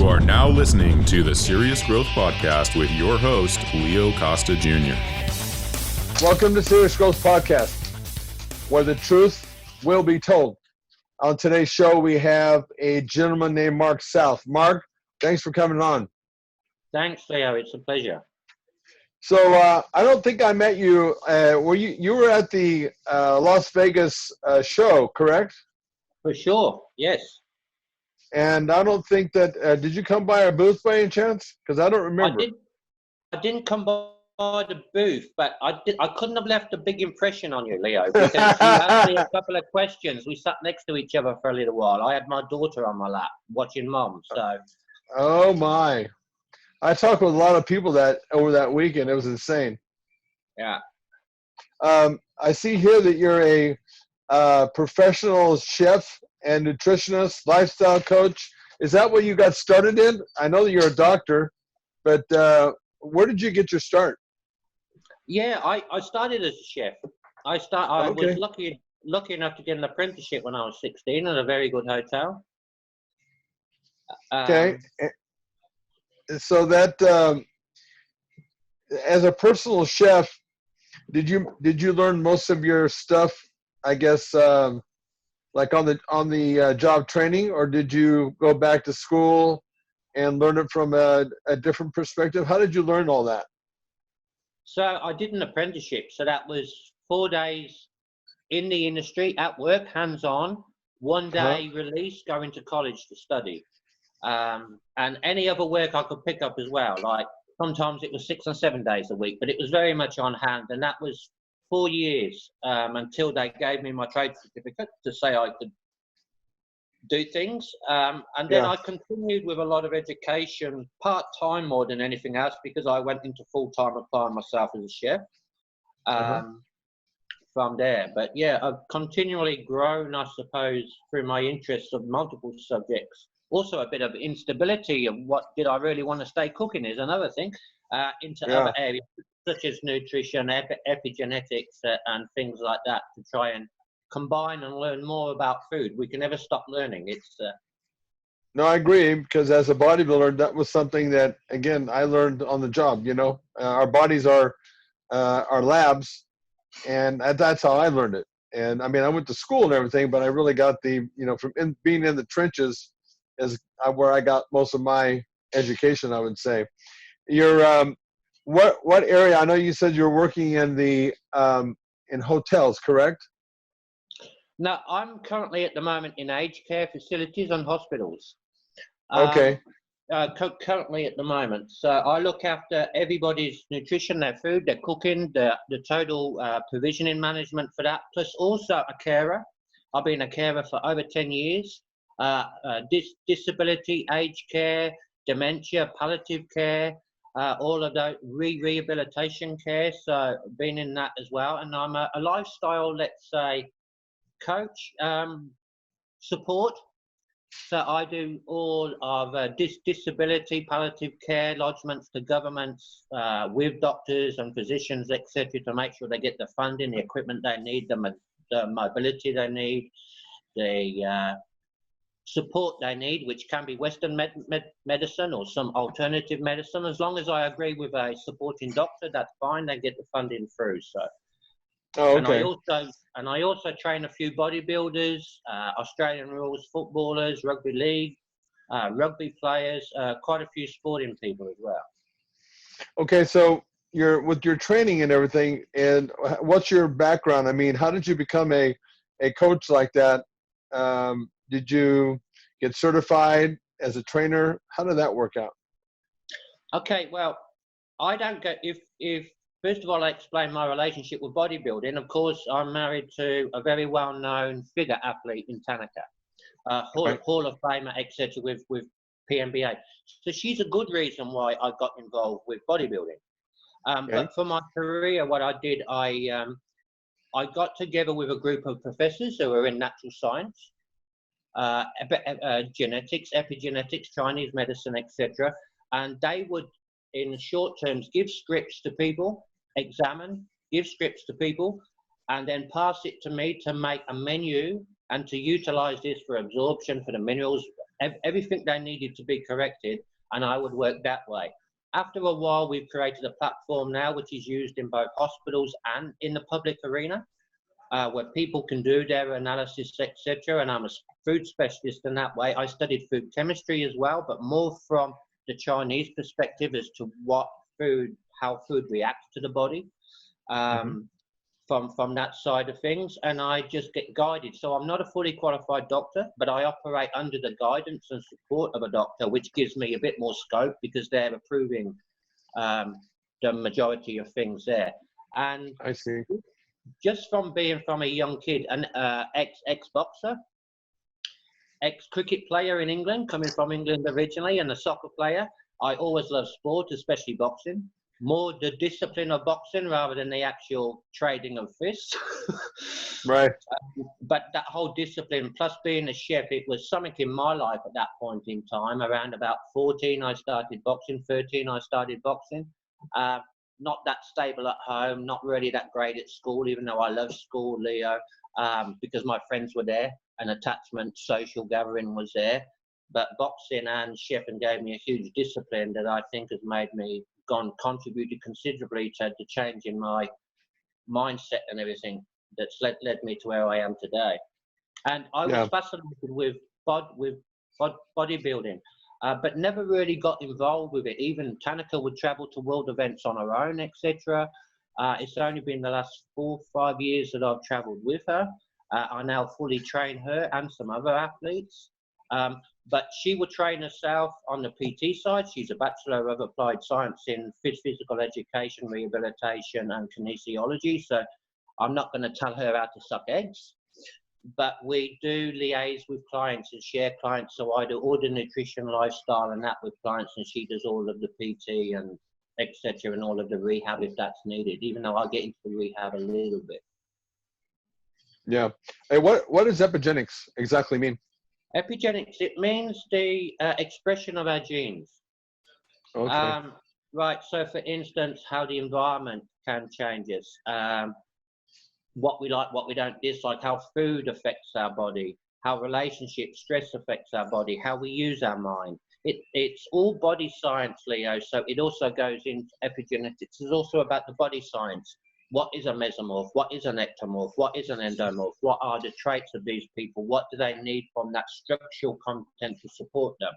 You are now listening to the Serious Growth Podcast with your host, Leo Costa Jr. Welcome to Serious Growth Podcast, where the truth will be told. On today's show, we have a gentleman named Mark South. Mark, thanks for coming on. Thanks, Leo. It's a pleasure. So I don't think I met you. You were at the Las Vegas show, correct? For sure, yes. And I don't think that, did you come by our booth by any chance? Because I don't remember. I didn't come by the booth, but I couldn't have left a big impression on you, Leo, because you asked me a couple of questions. We sat next to each other for a little while. I had my daughter on my lap watching Mom. So. Oh, my. I talked with a lot of people over that weekend. It was insane. Yeah. I see here that you're a professional chef and nutritionist, lifestyle coach. Is that what you got started in? I know that you're a doctor, but where did you get your start? Yeah, I started as a chef. I was lucky enough to get an apprenticeship when I was 16 at a very good hotel. Okay. So that as a personal chef, did you learn most of your stuff, I guess, like on the job training, or did you go back to school and learn it from a different perspective? How did you learn all that? So I did an apprenticeship. So that was 4 days in the industry at work, hands-on, 1 day release, going to college to study. And any other work I could pick up as well. Like sometimes it was 6 and 7 days a week, but it was very much on hand. And that was 4 years until they gave me my trade certificate to say I could do things. And then I continued with a lot of education, part-time more than anything else, because I went into full-time applying myself as a chef from there. But yeah, I've continually grown, I suppose, through my interests of multiple subjects. Also a bit of instability of what did I really want to stay cooking is another thing, into other areas such as nutrition, epigenetics, and things like that, to try and combine and learn more about food. We can never stop learning. No, I agree, because as a bodybuilder, that was something that, again, I learned on the job. You know, our bodies are labs, and that's how I learned it. And I mean, I went to school and everything, but I really got from being in the trenches is where I got most of my education, I would say. You're what area? I know you said you're working in the in hotels, correct? No, I'm currently at the moment in aged care facilities and hospitals. Okay. Currently at the moment. So I look after everybody's nutrition, their food, their cooking, the total provisioning management for that, plus also a carer. I've been a carer for over 10 years. Disability, aged care, dementia, palliative care, all of that rehabilitation care. So been in that as well. And I'm a lifestyle, let's say, coach, support. So I do all of disability, palliative care, lodgements to governments with doctors and physicians, etc., to make sure they get the funding, the equipment they need, the mobility they need, the support they need, which can be Western medicine or some alternative medicine. As long as I agree with a supporting doctor, that's fine. They get the funding through. So. Oh, okay. And I also train a few bodybuilders, Australian rules footballers, rugby league, rugby players, quite a few sporting people as well. Okay, so with your training and everything, and what's your background? I mean, how did you become a coach like that? Did you get certified as a trainer? How did that work out? Okay, well, I don't get if. First of all, I explain my relationship with bodybuilding. Of course, I'm married to a very well-known figure athlete in Tanaka, Hall of Famer, etc., with PMBA. So she's a good reason why I got involved with bodybuilding. But for my career, what I did, I got together with a group of professors who are in natural science, genetics, epigenetics, Chinese medicine, etc., and they would, in short terms, give scripts to people, examine, give scripts to people, and then pass it to me to make a menu and to utilize this for absorption, for the minerals, everything they needed to be corrected, and I would work that way. After a while, we've created a platform now which is used in both hospitals and in the public arena, where people can do their analysis, etc. And I'm a food specialist in that way. I studied food chemistry as well, but more from the Chinese perspective as to how food reacts to the body. From that side of things, and I just get guided. So I'm not a fully qualified doctor, but I operate under the guidance and support of a doctor, which gives me a bit more scope because they're approving the majority of things there. And I see. just from being from a young kid, an ex-boxer, ex-cricket player in England, coming from England originally, and a soccer player, I always loved sport, especially boxing. More the discipline of boxing rather than the actual trading of fists. Right. But that whole discipline, plus being a chef, it was something in my life at that point in time. Around about 14, I started boxing. 13, I started boxing. Not that stable at home, not really that great at school, even though I love school, Leo, because my friends were there and attachment, social gathering was there. But boxing and chefing gave me a huge discipline that I think has made me contributed considerably to the change in my mindset and everything that's led me to where I am today. And I was fascinated with bodybuilding, but never really got involved with it. Even Tanika would travel to world events on her own, etc. It's only been the last 4 or 5 years that I've traveled with her. I now fully train her and some other athletes. But she would train herself on the PT side. She's a Bachelor of Applied Science in Physical Education, Rehabilitation and Kinesiology. So I'm not going to tell her how to suck eggs. But we do liaise with clients and share clients. So I do all the nutrition, lifestyle and that with clients, and she does all of the PT and etc. and all of the rehab if that's needed, even though I get into the rehab a little bit. Yeah. Hey, what does epigenetics exactly mean? Epigenetics, it means the expression of our genes. Okay. Right, so for instance, how the environment can change us, what we like, what we don't dislike, how food affects our body, how relationship stress affects our body, how we use our mind. It's all body science, Leo, so it also goes into epigenetics. It's also about the body science. What is a mesomorph? What is an ectomorph? What is an endomorph? What are the traits of these people? What do they need from that structural content to support them?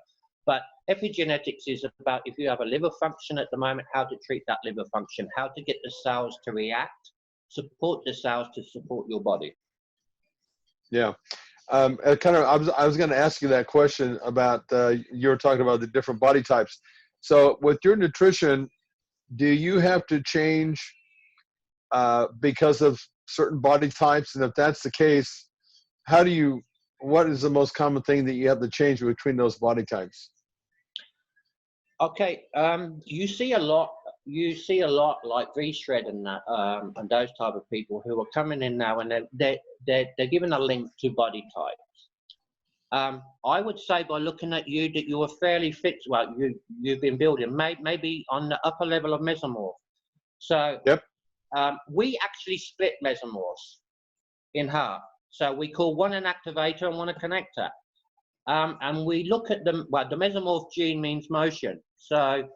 But epigenetics is about, if you have a liver function at the moment, how to treat that liver function, how to get the cells to react, support the cells to support your body. Yeah. I was going to ask you that question about, you were talking about the different body types. So with your nutrition, do you have to change because of certain body types? And if that's the case, what is the most common thing that you have to change between those body types? Okay, you see a lot like V-Shred and that, and those type of people who are coming in now, and they're given a link to body types. I would say by looking at you that you are fairly fit. Well, you've been building maybe on the upper level of mesomorph. So yep. We actually split mesomorphs in half. So we call one an activator and one a connector. And we look at them, well, the mesomorph gene means motion. So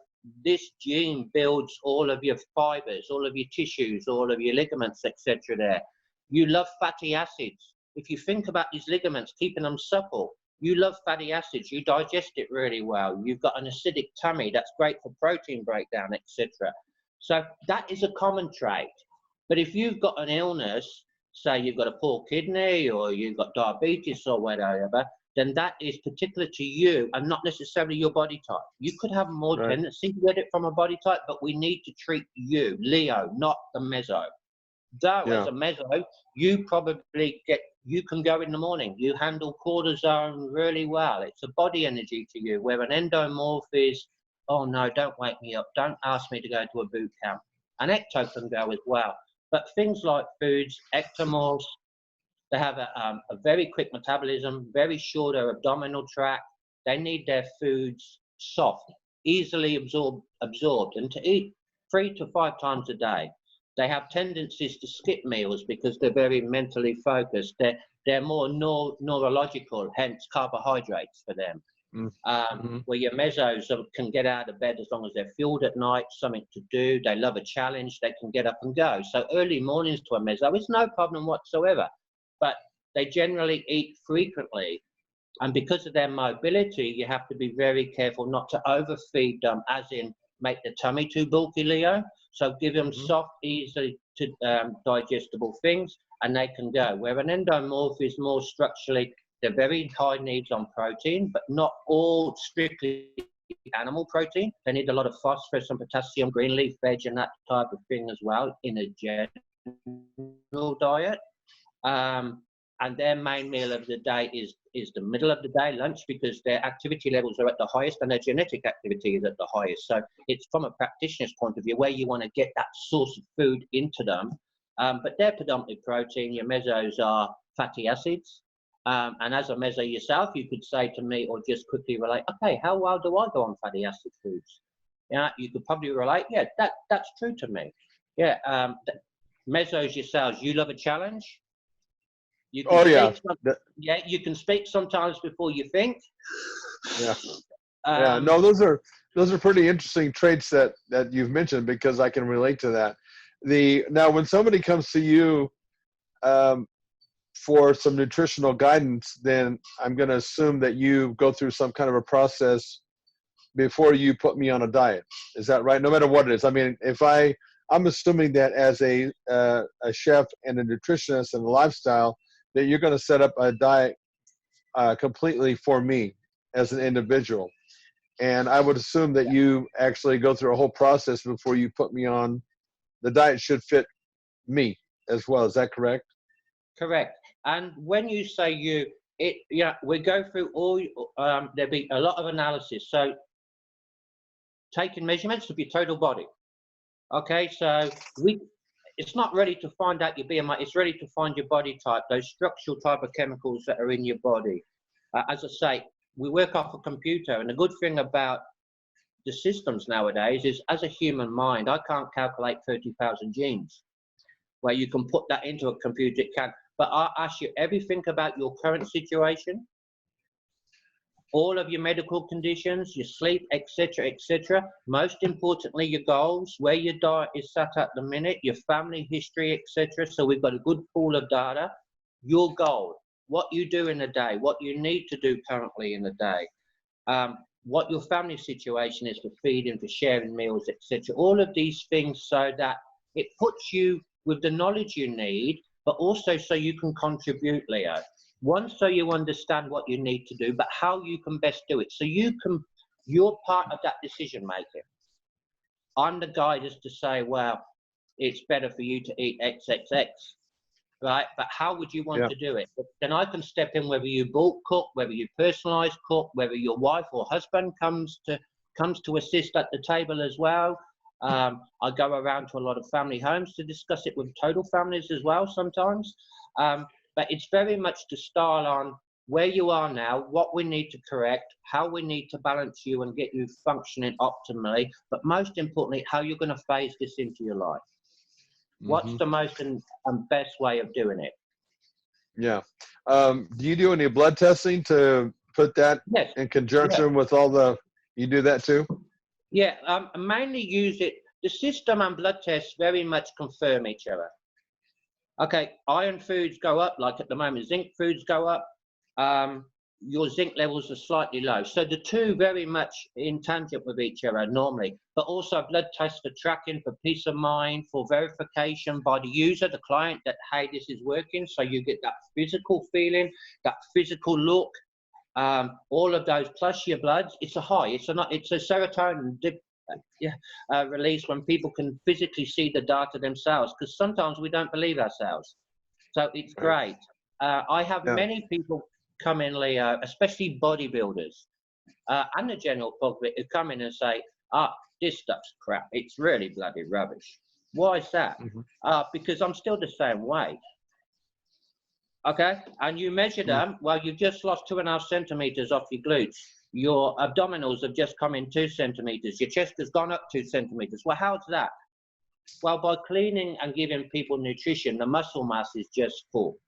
this gene builds all of your fibers, all of your tissues, all of your ligaments, etc. there. You love fatty acids. If you think about these ligaments, keeping them supple, you love fatty acids. You digest it really well. You've got an acidic tummy. That's great for protein breakdown, etc. So that is a common trait. But if you've got an illness, say you've got a poor kidney or you've got diabetes or whatever, then that is particular to you and not necessarily your body type. You could have more tendency to get it from a body type, but we need to treat you, Leo, not the meso. Though as a meso, you can go in the morning. You handle cortisone really well. It's a body energy to you, where an endomorph is, oh no, don't wake me up. Don't ask me to go to a boot camp. An ecto can go as well. But things like foods, ectomorphs, they have a very quick metabolism, very shorter abdominal tract. They need their foods soft, easily absorbed, and to eat 3 to 5 times a day. They have tendencies to skip meals because they're very mentally focused. They're they're more neurological, hence carbohydrates for them. Where your mesos can get out of bed as long as they're fueled at night, something to do, they love a challenge, they can get up and go. So early mornings to a meso is no problem whatsoever, but they generally eat frequently. And because of their mobility, you have to be very careful not to overfeed them, as in make the tummy too bulky, Leo. So give them soft, easily to digestible things, and they can go. Where an endomorph is more structurally, they're very high needs on protein, but not all strictly animal protein. They need a lot of phosphorus and potassium, green leaf veg, and that type of thing as well in a general diet. And their main meal of the day is the middle of the day, lunch, because their activity levels are at the highest and their genetic activity is at the highest. So it's from a practitioner's point of view where you want to get that source of food into them. But they're predominantly protein. Your mesos are fatty acids. And as a meso yourself, you could say to me, or just quickly relate, okay, how well do I go on fatty acid foods? Yeah, you could probably relate, yeah, that's true to me. Yeah, mesos yourselves, you love a challenge. You can you can speak sometimes before you think. No, those are pretty interesting traits that you've mentioned, because I can relate to that. Now when somebody comes to you for some nutritional guidance, then I'm going to assume that you go through some kind of a process before you put me on a diet. Is that right? No matter what it is. I mean, I'm assuming that as a chef and a nutritionist and a lifestyle, that you're going to set up a diet completely for me as an individual. And I would assume that you actually go through a whole process before you put me on. The diet should fit me as well. Is that correct? Correct. And when you say we go through all, there'll be a lot of analysis. So taking measurements of your total body. Okay, so it's not ready to find out your BMI, it's ready to find your body type, those structural type of chemicals that are in your body. As I say, we work off a computer, and the good thing about the systems nowadays is, as a human mind, I can't calculate 30,000 genes. Where you can put that into a computer, it can. But I ask you everything about your current situation, all of your medical conditions, your sleep, etc., etc. Most importantly, your goals, where your diet is sat at the minute, your family history, etc. So we've got a good pool of data. Your goal, what you do in a day, what you need to do currently in the day, what your family situation is for feeding, for sharing meals, etc. All of these things, so that it puts you with the knowledge you need, but also so you can contribute, Leo. One, so you understand what you need to do, but how you can best do it. So you're part of that decision making. I'm the guy just to say, well, it's better for you to eat XXX, right? But how would you want to do it? Then I can step in, whether you bulk cook, whether you personalize cook, whether your wife or husband comes to assist at the table as well. I go around to a lot of family homes to discuss it with total families as well sometimes. But it's very much to style on where you are now, what we need to correct, how we need to balance you and get you functioning optimally, but most importantly, how you're going to phase this into your life. What's the most and best way of doing it? Yeah. Do you do any blood testing to put that in conjunction with all you do that too? Yeah, I mainly use it. The system and blood tests very much confirm each other. Okay, iron foods go up, like at the moment, zinc foods go up. Your zinc levels are slightly low. So the two very much in tangent with each other normally, but also blood tests for tracking, for peace of mind, for verification by the user, the client, that, hey, this is working. So you get that physical feeling, that physical look, all of those, plus your bloods. It's a high, it's a serotonin release when people can physically see the data themselves, because sometimes we don't believe ourselves. So it's great. I have many people come in, Leo, especially bodybuilders and the general public, who come in and say, this stuff's crap, it's really bloody rubbish. Why is that? Because I'm still the same weight. Okay, and you measure them, well, you've just lost 2.5 centimeters off your glutes. Your abdominals have just come in 2 centimeters. Your chest has gone up 2 centimeters. Well, how's that? Well, by cleaning and giving people nutrition, the muscle mass is just full.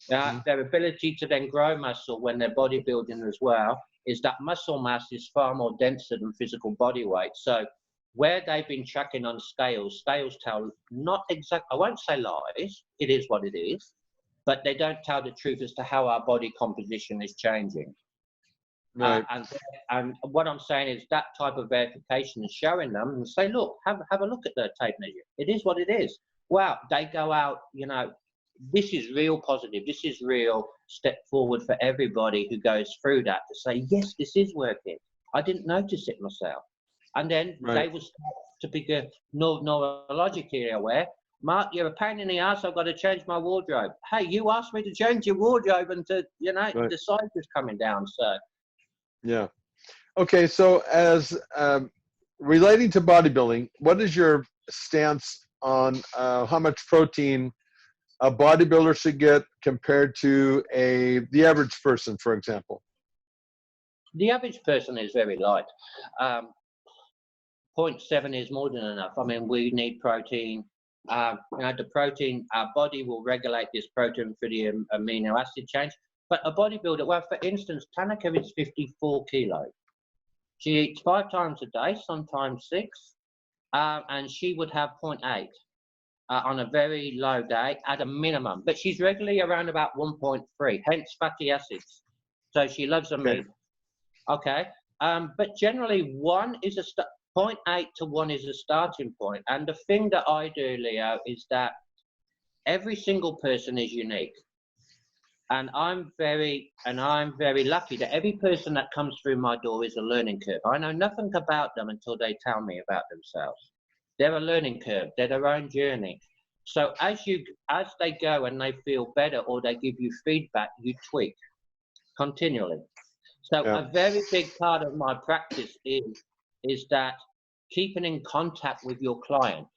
Their ability to then grow muscle when they're bodybuilding as well is that muscle mass is far more denser than physical body weight. So where they've been tracking on scales tell not exact, I won't say lies, it is what it is, but they don't tell the truth as to how our body composition is changing. Right. And what I'm saying is that type of verification is showing them and say, look, have a look at the tape measure. It is what it is. Wow, they go out, you know, this is real positive. This is real step forward for everybody who goes through that to say, yes, this is working. I didn't notice it myself. And then they will start to be neurologically aware. Mark, you're a pain in the ass. I've got to change my wardrobe. Hey, you asked me to change your wardrobe and to, you know, the size is coming down. So. Yeah. Okay. So as relating to bodybuilding, what is your stance on how much protein a bodybuilder should get compared to the average person, for example? The average person is very light. 0.7 is more than enough. I mean, we need protein. You know, the protein, our body will regulate this protein for the amino acid change. But a bodybuilder, well, for instance, Tanaka is 54 kilos. She eats 5 times a day, sometimes 6, and she would have 0.8 on a very low day at a minimum. But she's regularly around about 1.3, hence fatty acids. So she loves a meat. Okay. But generally, 0.8 to 1 is a starting point. And the thing that I do, Leo, is that every single person is unique. And I'm very lucky that every person that comes through my door is a learning curve. I know nothing about them until they tell me about themselves. They're a learning curve. They're their own journey. So as they go and they feel better or they give you feedback, you tweak continually. So a very big part of my practice is that keeping in contact with your client,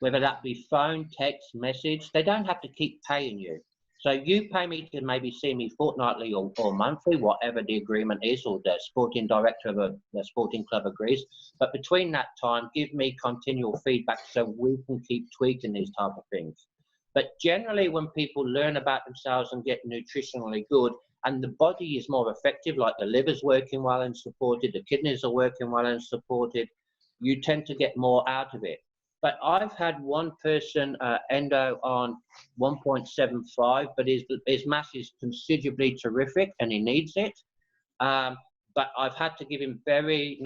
whether that be phone, text, message, they don't have to keep paying you. So you pay me to maybe see me fortnightly or monthly, whatever the agreement is, or the sporting director of the sporting club agrees. But between that time, give me continual feedback so we can keep tweaking these type of things. But generally, when people learn about themselves and get nutritionally good, and the body is more effective, like the liver's working well and supported, the kidneys are working well and supported, you tend to get more out of it. But I've had one person endo on 1.75, but his mass is considerably terrific and he needs it. But I've had to give him a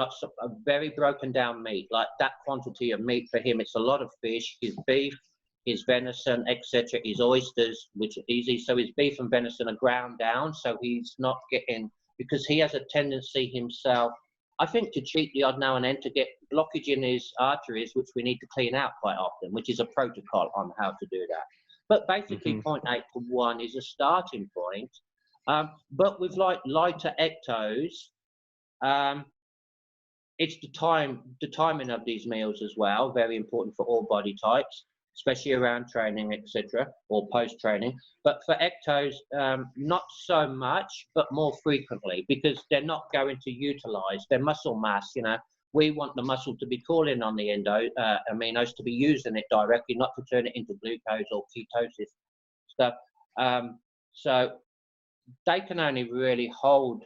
very broken down meat, like that quantity of meat for him. It's a lot of fish, his beef, his venison, etc., his oysters, which are easy. So his beef and venison are ground down, so he's not getting, because he has a tendency himself, I think, to cheat the odd now and then, to get blockage in his arteries, which we need to clean out quite often, which is a protocol on how to do that. But basically 0.8 to 1 is a starting point. But with like lighter ectos, it's the timing of these meals as well, very important for all body types, especially around training, etc., or post-training. But for ectos, not so much, but more frequently, because they're not going to utilize their muscle mass. You know, we want the muscle to be calling on the aminos, to be using it directly, not to turn it into glucose or ketosis stuff. So they can only really hold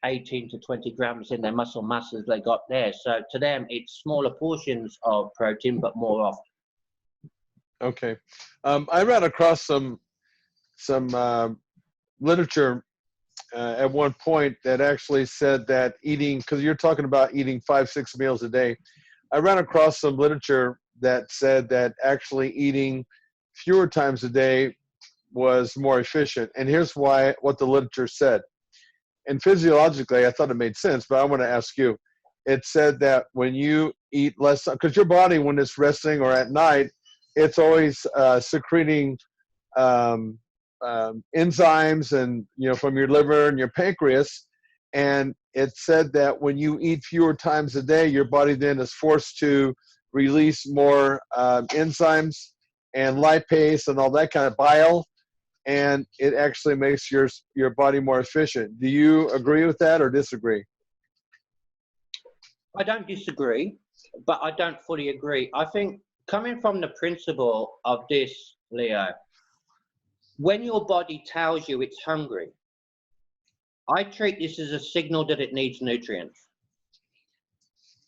18 to 20 grams in their muscle mass as they got there. So to them, it's smaller portions of protein, but more often. Okay. I ran across some literature at one point that actually said that eating, because you're talking about eating 5-6 meals a day. I ran across some literature that said that actually eating fewer times a day was more efficient. And here's what the literature said. And physiologically, I thought it made sense, but I want to ask you. It said that when you eat less, because your body, when it's resting or at night, it's always secreting enzymes and, from your liver and your pancreas. And it said that when you eat fewer times a day, your body then is forced to release more enzymes and lipase and all that kind of bile. And it actually makes your body more efficient. Do you agree with that or disagree? I don't disagree, but I don't fully agree. I think coming from the principle of this, Leo, when your body tells you it's hungry, I treat this as a signal that it needs nutrients.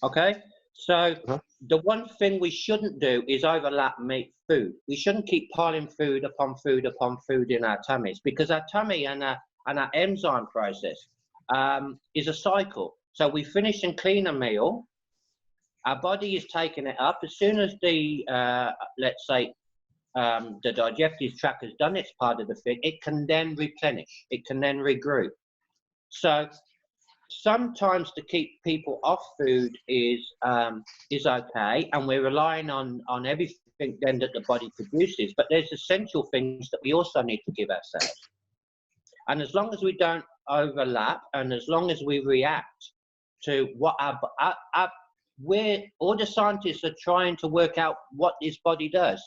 Okay? So the one thing we shouldn't do is overlap meat food. We shouldn't keep piling food upon food upon food in our tummies, because our tummy and our enzyme process is a cycle. So we finish and clean a meal, our body is taking it up. As soon as the, let's say, the digestive tract has done its part of the thing, it can then replenish, it can then regroup. So sometimes to keep people off food is okay, and we're relying on everything then that the body produces, but there's essential things that we also need to give ourselves. And as long as we don't overlap, and as long as we react to what all the scientists are trying to work out what this body does.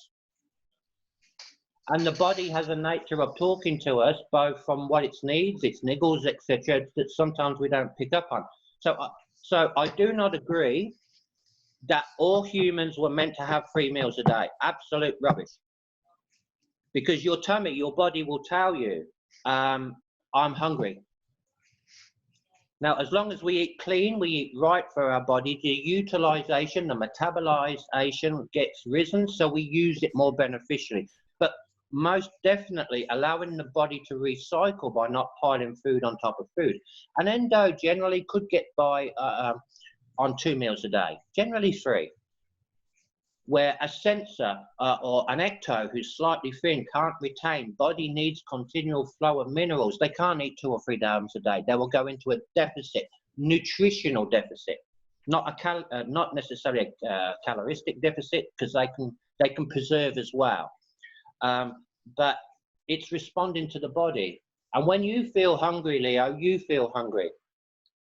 And the body has a nature of talking to us, both from what it needs, its niggles, etc., that sometimes we don't pick up on. So I do not agree that all humans were meant to have 3 meals a day. Absolute rubbish. Because your tummy, your body will tell you, I'm hungry. Now, as long as we eat clean, we eat right for our body, the utilization, the metabolization gets risen, so we use it more beneficially. But most definitely allowing the body to recycle by not piling food on top of food. An endo generally could get by on 2 meals a day, generally 3. Where a sensor or an ecto who's slightly thin can't retain, body needs continual flow of minerals. They can't eat 2 or 3 times a day. They will go into a deficit, nutritional deficit, not necessarily a caloristic deficit, because they can preserve as well. But it's responding to the body. And when you feel hungry, Leo, you feel hungry.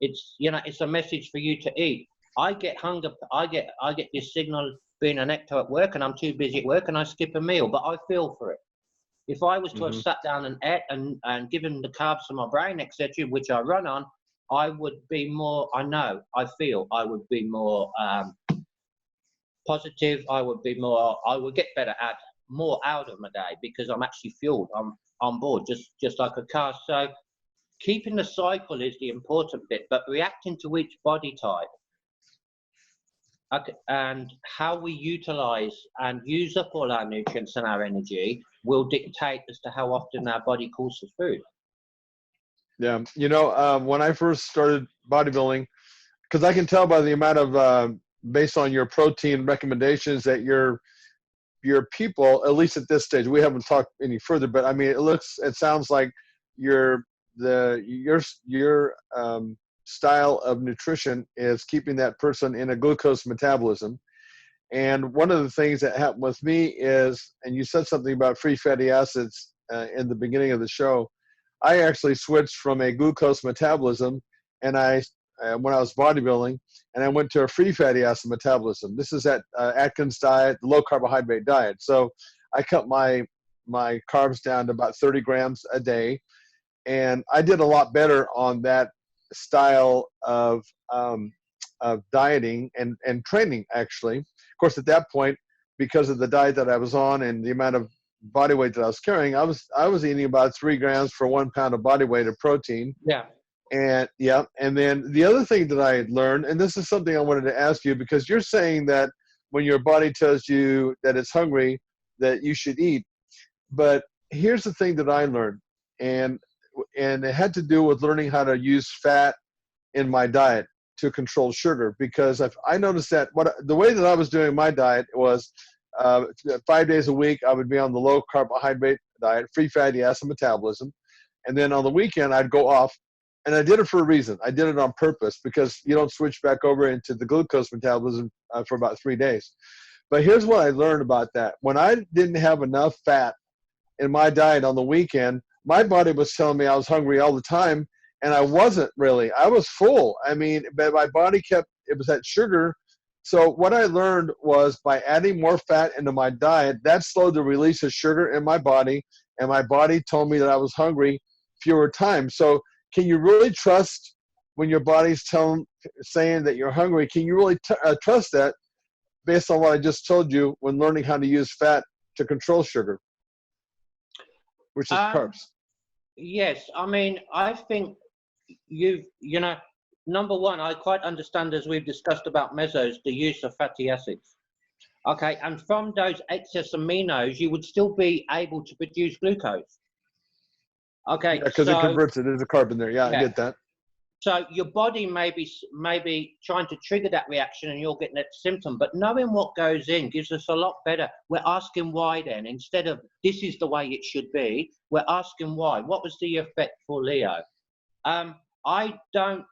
It's, you know, it's a message for you to eat. I get hunger. I get this signal being an ecto at work, and I'm too busy at work, and I skip a meal, but I feel for it. If I was to have sat down and ate and given the carbs to my brain, etc., which I run on, I would be more, I feel I would be more positive. I would get more out of my day, because I'm actually fueled. I'm on board, just like a car. So keeping the cycle is the important bit, but reacting to each body type and how we utilize and use up all our nutrients and our energy will dictate as to how often our body calls for food. Yeah, you know, when I first started bodybuilding, because I can tell by the amount of based on your protein recommendations that your people, at least at this stage, we haven't talked any further, but I mean, it sounds like your style of nutrition is keeping that person in a glucose metabolism. And one of the things that happened with me is, and you said something about free fatty acids in the beginning of the show, I actually switched from a glucose metabolism, and when I was bodybuilding, and I went to a free fatty acid metabolism. This is at Atkins diet, the low carbohydrate diet. So I cut my carbs down to about 30 grams a day, and I did a lot better on that style of dieting and training, actually. Of course, at that point, because of the diet that I was on and the amount of body weight that I was carrying, I was eating about 3 grams for 1 pound of body weight of protein. Yeah. And then the other thing that I had learned, and this is something I wanted to ask you, because you're saying that when your body tells you that it's hungry, that you should eat. But here's the thing that I learned, and it had to do with learning how to use fat in my diet to control sugar, because I noticed that the way that I was doing my diet was 5 days a week I would be on the low carbohydrate diet, free fatty acid metabolism, and then on the weekend I'd go off. And I did it for a reason. I did it on purpose, because you don't switch back over into the glucose metabolism for about 3 days. But here's what I learned about that. When I didn't have enough fat in my diet on the weekend, my body was telling me I was hungry all the time, and I wasn't really. I was full. I mean, but my body it was that sugar. So what I learned was by adding more fat into my diet, that slowed the release of sugar in my body, and my body told me that I was hungry fewer times. So can you really trust when your body's saying that you're hungry? Can you really trust that based on what I just told you when learning how to use fat to control sugar? which is carbs. Yes, I mean, I think number one, I quite understand, as we've discussed about mesos, the use of fatty acids. Okay, and from those excess aminos, you would still be able to produce glucose. Okay, because it converts it. There's a carb in there. Yeah, I get that. So your body may be trying to trigger that reaction, and you're getting that symptom. But knowing what goes in gives us a lot better. We're asking why then, instead of this is the way it should be. We're asking why. What was the effect for Leo? I don't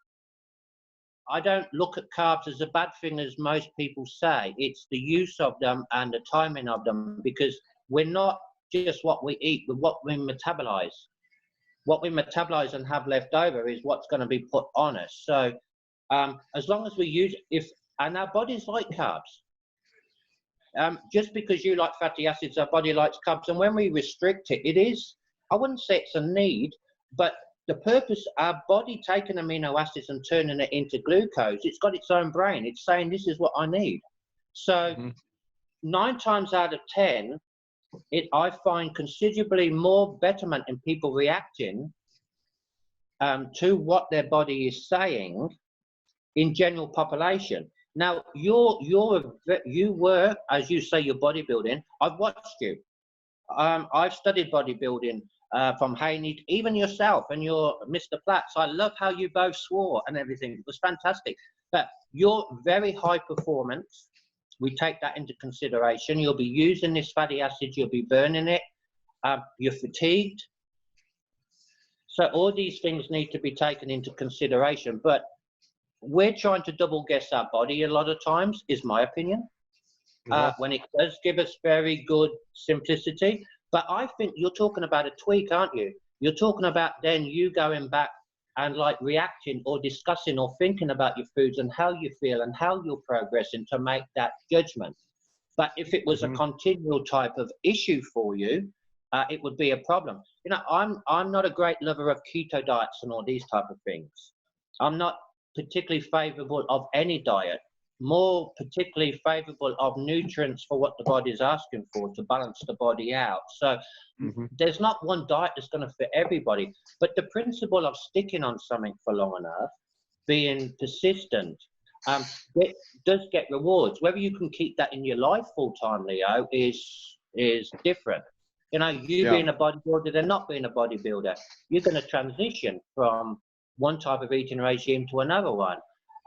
look at carbs as a bad thing, as most people say. It's the use of them and the timing of them, because we're not just what we eat, but what we metabolize. What we metabolize and have left over is what's going to be put on us. So as long as we use, and our bodies like carbs. Just because you like fatty acids, our body likes carbs. And when we restrict it, it is, I wouldn't say it's a need, but the purpose, our body taking amino acids and turning it into glucose, it's got its own brain. It's saying, this is what I need. So 9 times out of 10, I find considerably more betterment in people reacting to what their body is saying in general population. Now, you were, as you say, you're bodybuilding. I've watched you. I've studied bodybuilding from Haney, even yourself and your Mr. Platts. I love how you both swore and everything. It was fantastic. But you're very high performance. We take that into consideration. You'll be using this fatty acid, you'll be burning it, you're fatigued. So all these things need to be taken into consideration, but we're trying to double guess our body a lot of times, is my opinion, when it does give us very good simplicity. But I think you're talking about a tweak, aren't you? You're talking about then you going back and like reacting or discussing or thinking about your foods and how you feel and how you're progressing to make that judgment. But if it was a continual type of issue for you, it would be a problem. You know, I'm not a great lover of keto diets and all these type of things. I'm not particularly favorable of any diet, more particularly favorable of nutrients for what the body is asking for to balance the body out. So there's not one diet that's going to fit everybody, but the principle of sticking on something for long enough, being persistent, it does get rewards. Whether you can keep that in your life full time, Leo, is different. You know, you being a bodybuilder and not being a bodybuilder, you're going to transition from one type of eating regime to another one.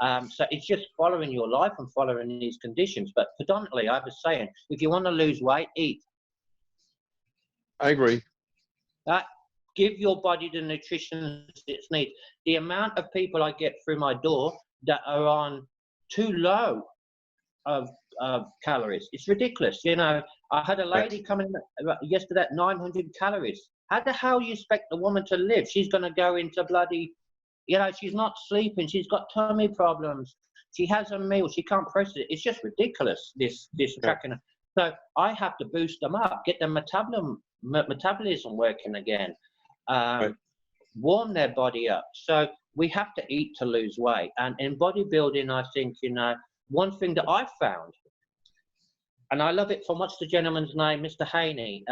So it's just following your life and following these conditions. But predominantly, I was saying, if you want to lose weight, eat. I agree. Give your body the nutrition it needs. The amount of people I get through my door that are on too low of calories, it's ridiculous. You know, I had a lady come in yesterday at 900 calories. How the hell do you expect a woman to live? She's going to go into bloody, you know, she's not sleeping. She's got tummy problems. She has a meal. She can't process it. It's just ridiculous, this tracking. So I have to boost them up, get their metabolism working again, warm their body up. So we have to eat to lose weight. And in bodybuilding, I think, you know, one thing that I found, and I love it from what's the gentleman's name, Mr. Haney,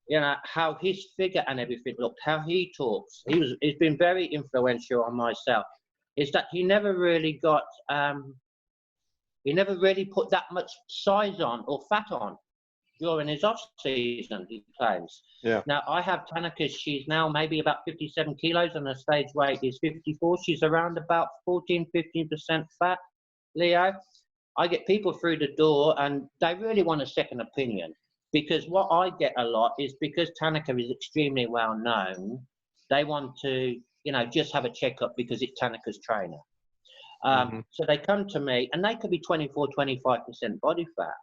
you know, how his figure and everything looked, how he talks. He's been very influential on myself, is that he never really got, he never really put that much size on or fat on during his off season, he claims. Yeah. Now I have Tanaka, she's now maybe about 57 kilos and her stage weight is 54. She's around about 14-15% fat, Leo. I get people through the door and they really want a second opinion, because what I get a lot is because Tanaka is extremely well known, they want to, you know, just have a checkup because it's Tanaka's trainer. So they come to me and they could be 24-25% body fat,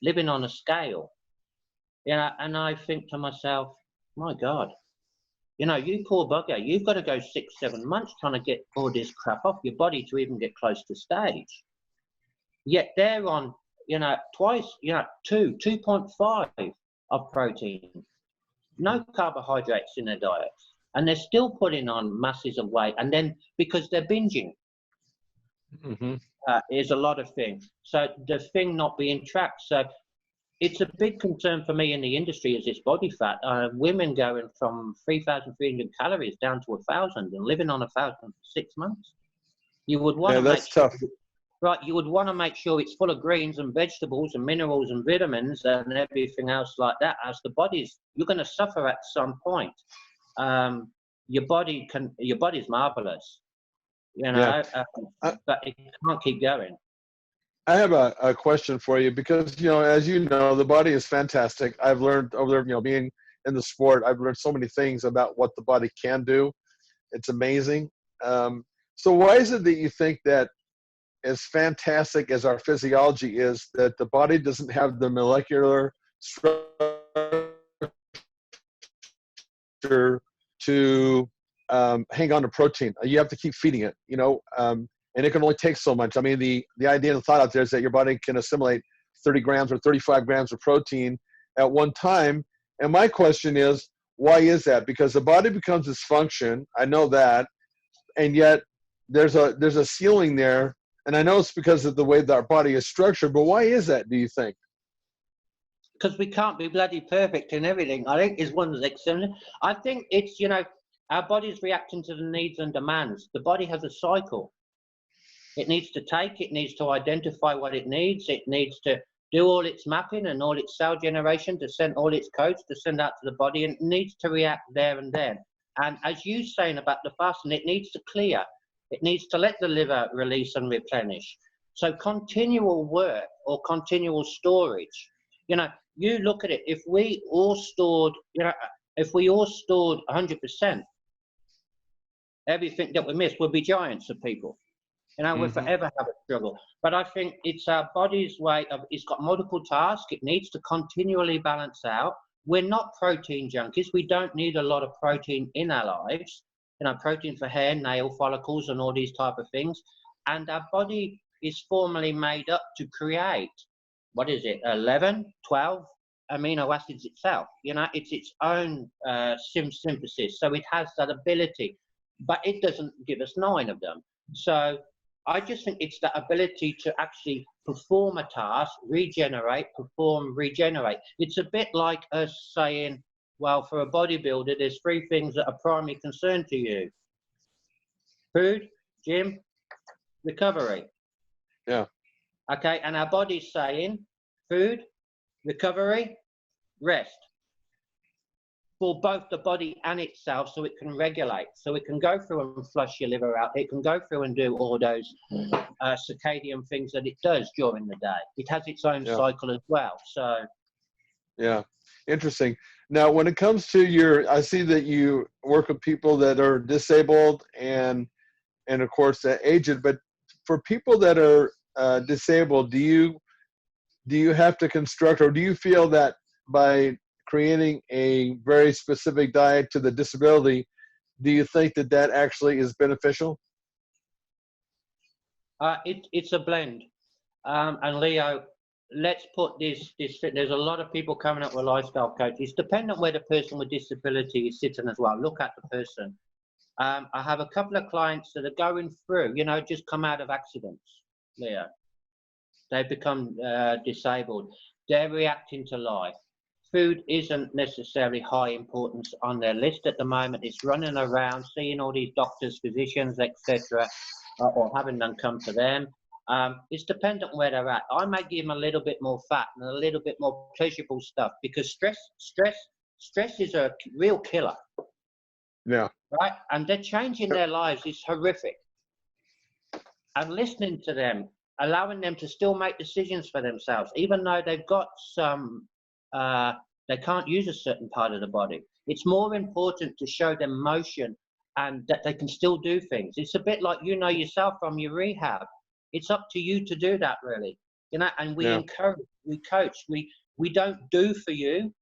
living on a scale, you know, and I think to myself, my God, you know, you poor bugger, you've got to go 6-7 months trying to get all this crap off your body to even get close to stage. Yet they're on, you know, twice, you know, 2.5 of protein, no carbohydrates in their diets, and they're still putting on masses of weight. And then because they're binging, is a lot of things. So the thing not being tracked. So it's a big concern for me in the industry is this body fat. Women going from 3,300 calories down to 1,000 and living on 1,000 for 6 months. You would want to that's make sure, tough. right? You would want to make sure it's full of greens and vegetables and minerals and vitamins and everything else like that. As the body's, you're going to suffer at some point. Your body's marvelous, you know, but it can't keep going. I have a question for you because, as you know, the body is fantastic. I've learned over there, being in the sport, I've learned so many things about what the body can do. It's amazing. So why is it that you think that as fantastic as our physiology is, that the body doesn't have the molecular structure to hang on to protein? You have to keep feeding it, and it can only take so much. I mean, the idea and the thought out there is that your body can assimilate 30 grams or 35 grams of protein at one time. And my question is, why is that? Because the body becomes dysfunction. I know that. And yet there's a ceiling there. And I know it's because of the way that our body is structured, but why is that, do you think? Because we can't be bloody perfect in everything. I think is one of the things. I think it's, our body's reacting to the needs and demands. The body has a cycle. It needs to take, it needs to identify what it needs to do all its mapping and all its cell generation to send all its codes to send out to the body, and it needs to react there and then. And as you're saying about the fasting, it needs to clear. It needs to let the liver release and replenish. So continual work or continual storage, you look at it, if we all stored 100%, everything that we miss would be giants of people. We'll forever have a struggle. But I think it's our body's way of, it's got multiple tasks. It needs to continually balance out. We're not protein junkies. We don't need a lot of protein in our lives. Protein for hair, nail follicles, and all these type of things. And our body is formally made up to create, 11, 12 amino acids itself. It's its own synthesis. So it has that ability, but it doesn't give us 9 of them. So I just think it's the ability to actually perform a task, regenerate. It's a bit like us saying, well, for a bodybuilder, there's 3 things that are primary concern to you: food, gym, recovery. Yeah. Okay, and our body's saying food, recovery, rest. For both the body and itself, so it can regulate, so it can go through and flush your liver out. It can go through and do all those circadian things that it does during the day. It has its own cycle as well. So, yeah, interesting. Now, when it comes to I see that you work with people that are disabled and of course aged. But for people that are disabled, do you have to construct, or do you feel that by creating a very specific diet to the disability, do you think that actually is beneficial? It's a blend. And Leo, let's put this, there's a lot of people coming up with lifestyle coaches. Depending on where the person with disability is sitting as well. Look at the person. I have a couple of clients that are going through, just come out of accidents, Leo. They've become disabled. They're reacting to life. Food isn't necessarily high importance on their list at the moment. It's running around, seeing all these doctors, physicians, etc., or having them come to them. It's dependent where they're at. I may give them a little bit more fat and a little bit more pleasurable stuff, because stress is a real killer. Yeah. Right? And they're changing their lives. It's horrific. And listening to them, allowing them to still make decisions for themselves, even though they've got some, they can't use a certain part of the body. It's more important to show them motion and that they can still do things. It's a bit like, yourself from your rehab. It's up to you to do that, really. And we encourage, we coach, we don't do for you,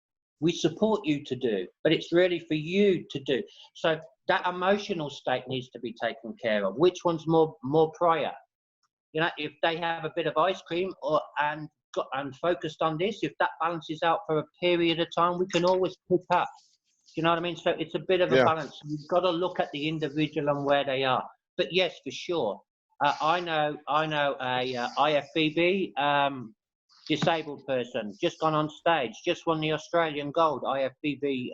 we support you to do, but it's really for you to do. So that emotional state needs to be taken care of. Which one's more prior? If they have a bit of ice cream and focused on this, if that balances out for a period of time, we can always pick up. You know what I mean? So it's a bit of a balance. You've got to look at the individual and where they are. But yes, for sure. I know a IFBB disabled person, just gone on stage, just won the Australian Gold, IFBB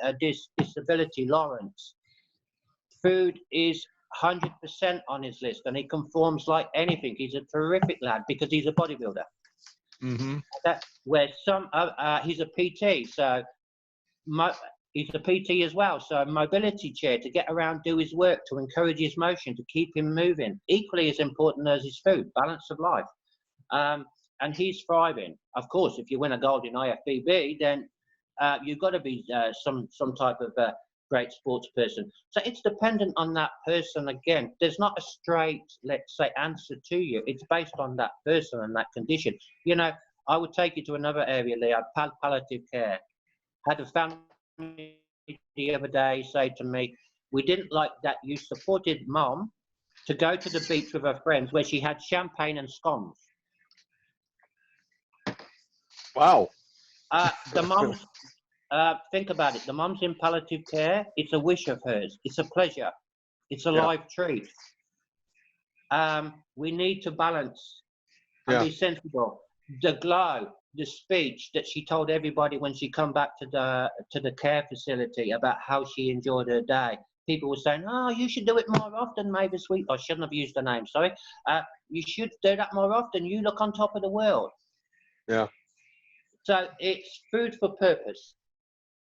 Disability Lawrence. Food is 100% on his list, and he conforms like anything. He's a terrific lad because he's a bodybuilder. Mm-hmm. Where he's a PT, so he's a PT as well. So a mobility chair to get around, do his work, to encourage his motion, to keep him moving. Equally as important as his food, balance of life. And he's thriving. Of course, if you win a gold in IFBB, then you've got to be some type of great sports person. So it's dependent on that person. Again, there's not a straight, let's say, answer to you. It's based on that person and that condition. You know, I would take you to another area, Leo, palliative care. Had a family the other day say to me, we didn't like that you supported Mom to go to the beach with her friends where she had champagne and scones. Wow. The mom's, think about it, the mom's in palliative care. It's a wish of hers. It's a pleasure. It's a live treat. We need to balance and be sensible. The glow, the speech that she told everybody when she come back to the care facility about how she enjoyed her day. People were saying, oh, you should do it more often, maybe, sweet. I shouldn't have used the name, sorry. You should do that more often. You look on top of the world. Yeah. So it's food for purpose.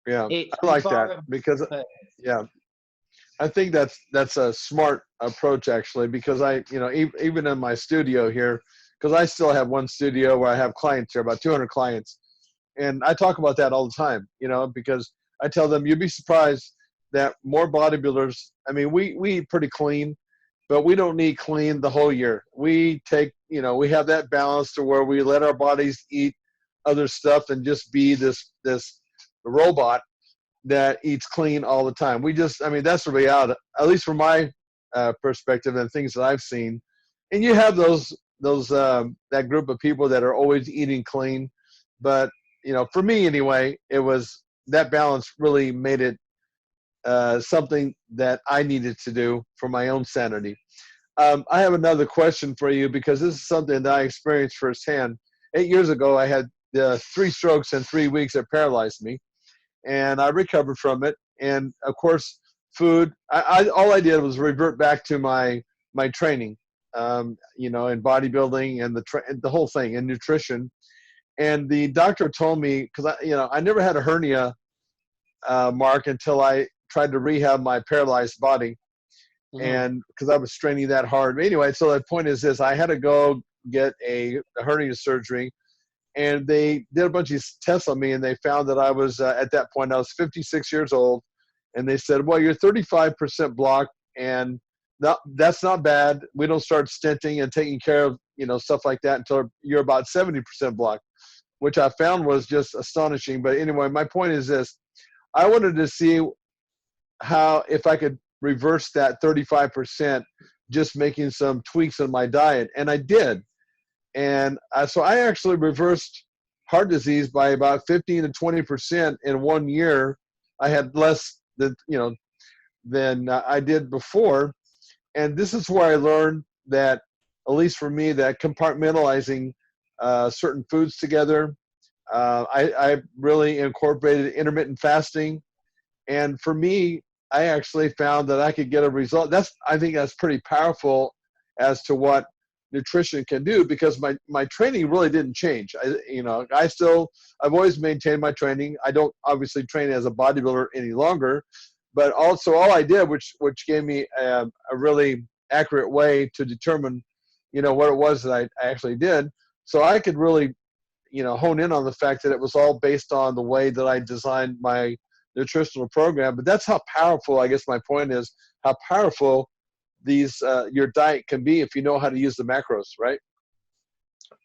Yeah, It's I like that because, I think that's a smart approach actually, because even in my studio here, because I still have one studio where I have clients here, about 200 clients, and I talk about that all the time, because I tell them you'd be surprised that more bodybuilders. I mean, we eat pretty clean, but we don't eat clean the whole year. We take, we have that balance to where we let our bodies eat other stuff and just be this robot that eats clean all the time. That's the reality, at least from my perspective and things that I've seen. And you have that group of people that are always eating clean, but for me anyway, it was that balance really made it something that I needed to do for my own sanity. I have another question for you, because this is something that I experienced firsthand. 8 years ago, I had 3 strokes in 3 weeks that paralyzed me, and I recovered from it. And of course, food, all I did was revert back to my training, in bodybuilding and the whole thing, and nutrition. And the doctor told me, because I never had a hernia, Mark, until I tried to rehab my paralyzed body. Mm-hmm. And because I was straining that hard. But anyway, so the point is this: I had to go get a hernia surgery. And they did a bunch of tests on me, and they found that I was, at that point, I was 56 years old. And they said, well, you're 35% blocked, and that's not bad. We don't start stenting and taking care of, stuff like that until you're about 70% blocked, which I found was just astonishing. But anyway, my point is this: I wanted to see if I could reverse that 35%, just making some tweaks in my diet. And I did. And so I actually reversed heart disease by about 15 to 20% in 1 year. I had less than I did before. And this is where I learned that, at least for me, that compartmentalizing certain foods together. I really incorporated intermittent fasting. And for me, I actually found that I could get a result. I think that's pretty powerful as to what nutrition can do, because my training really didn't change. I've always maintained my training. I don't obviously train as a bodybuilder any longer, but also all I did, which gave me a really accurate way to determine, what it was that I actually did. So I could really, hone in on the fact that it was all based on the way that I designed my nutritional program. But that's how powerful, I guess my point is, how powerful your diet can be if you know how to use the macros, right?